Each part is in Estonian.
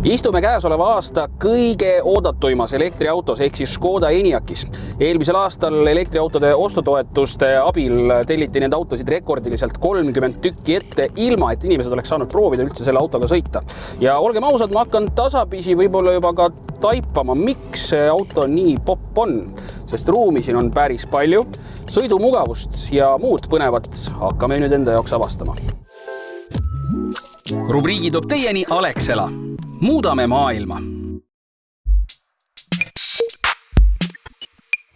Istume käesoleva aasta kõige oodatuimas elektriautos ehk siis Škoda Enyaqis. Eelmisel aastal elektriautode ostutoetuste abil telliti nende autosid rekordiliselt 30 tükki ette, ilma et inimesed oleks saanud proovida üldse selle autoga sõita. Ja olgem ausad, ma hakkan tasapisi võib-olla juba ka taipama, miks see auto nii popp on, sest ruumi siin on päris palju, sõidumugavust ja muud põnevat hakkame nüüd enda jaoks avastama. Rubriigi toob teieni Alexela. Muudame maailma.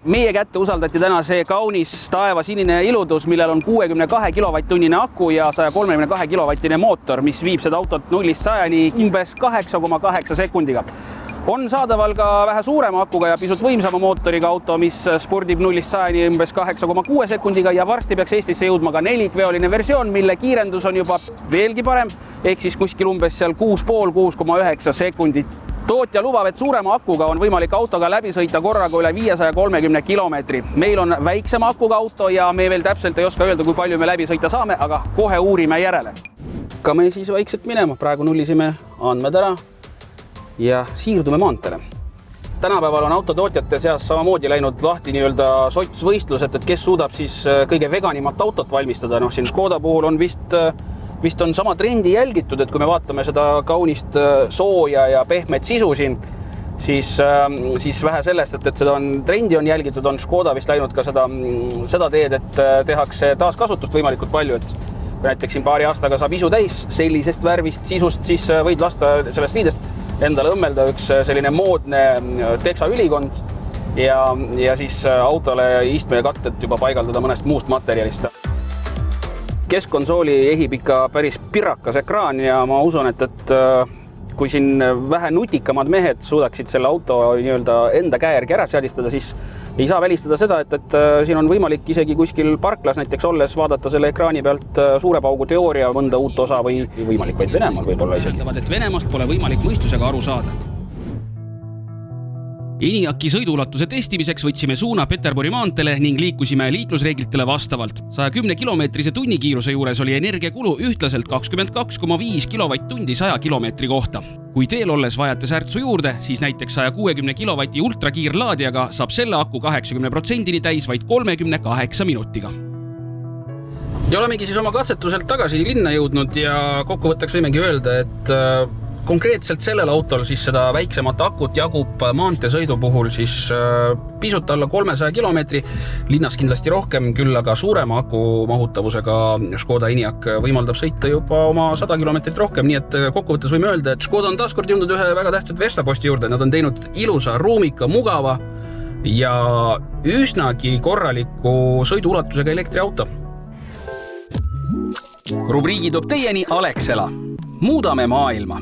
Meie kätte usaldati täna see kaunis taevasinine iludus, millel on 62 kilovatt-tunnine aku ja 132 kilovattine mootor, mis viib seda autot 0-100 umbes 8,8 sekundiga. On saadaval ka vähe suurema akuga ja pisut võimsama mootoriga auto, mis spordib 0-100 umbes 8,6 sekundiga ja varsti peaks Eestisse jõudma ka 4-veoline versioon, mille kiirendus on juba veelgi parem, ehk siis kuskil umbes seal 6,5–6,9 sekundit. Tootja lubab, et suurema akuga on võimalik autoga läbi sõita korraga üle 530 kilomeetri. Meil on väiksema akuga auto ja me veel täpselt ei oska öelda, kui palju me läbi sõita saame, aga kohe uurime järele. Hakkame siis vaikselt minema, praegu nullisime andmed ära ja siirdume maanteele. Tänapäeval on autotootjate seas samamoodi läinud lahti nii-öelda sotsvõistlused, et kes suudab siis kõige veganimat autot valmistada. Siin Škoda puhul on vist on sama trendi jälgitud, et kui me vaatame seda kaunist sooja ja pehmet sisu siin, siis vähe sellest, et seda trendi on jälgitud, on Škoda vist läinud ka seda teed, et tehakse taaskasutust võimalikult palju, et kui näiteks siin paari aastaga saab isu täis sellisest värvist sisust, siis võid lasta sellest riidest endale õmmelda üks selline moodne teksaülikond ja siis autole istme ja katted juba paigaldada mõnest muust materjalist. Keskkonsooli ehib ikka päris pirakas ekraan ja ma usun, et kui siin vähe nutikamad mehed suudaksid selle auto nii-öelda enda käe järgi ära seadistada, siis ei saa välistada seda, et siin on võimalik isegi kuskil parklas näiteks olles vaadata selle ekraani pealt suure paugu teooria mõnda uut osa või võimalik vaid Venemaal võib-olla isegi. Et Venemaast pole võimalik mõistusega aru saada. Enyaqi sõiduulatuse testimiseks võtsime suuna Peterburi maanteele ning liikusime liiklusreeglitele vastavalt. 110 kilomeetrise tunnikiiruse juures oli energiakulu ühtlaselt 22,5 kilovatt-tundi 100 kilomeetri kohta. Kui teel olles vajate särtsu juurde, siis näiteks 160 kilovati ultrakiirlaadijaga saab selle aku 80% täis vaid 38 minutiga. Ja olemegi siis oma katsetuselt tagasi linna jõudnud ja kokkuvõtteks võimegi öelda, et konkreetselt sellel autol siis seda väiksemat akut jagub maanteesõidu puhul siis pisut alla 300 kilomeetri, linnas kindlasti rohkem, küll aga suurema aku mahutavusega Škoda Enyaq võimaldab sõita juba oma 100 kilomeetrit rohkem, nii et kokkuvõttes võime öelda, et Škoda on taaskord jõudnud ühe väga tähtsat verstaposti juurde, nad on teinud ilusa, ruumika, mugava ja üsnagi korraliku sõiduulatusega elektriauto. Rubriigi toob teieni Alexela. Muudame maailma.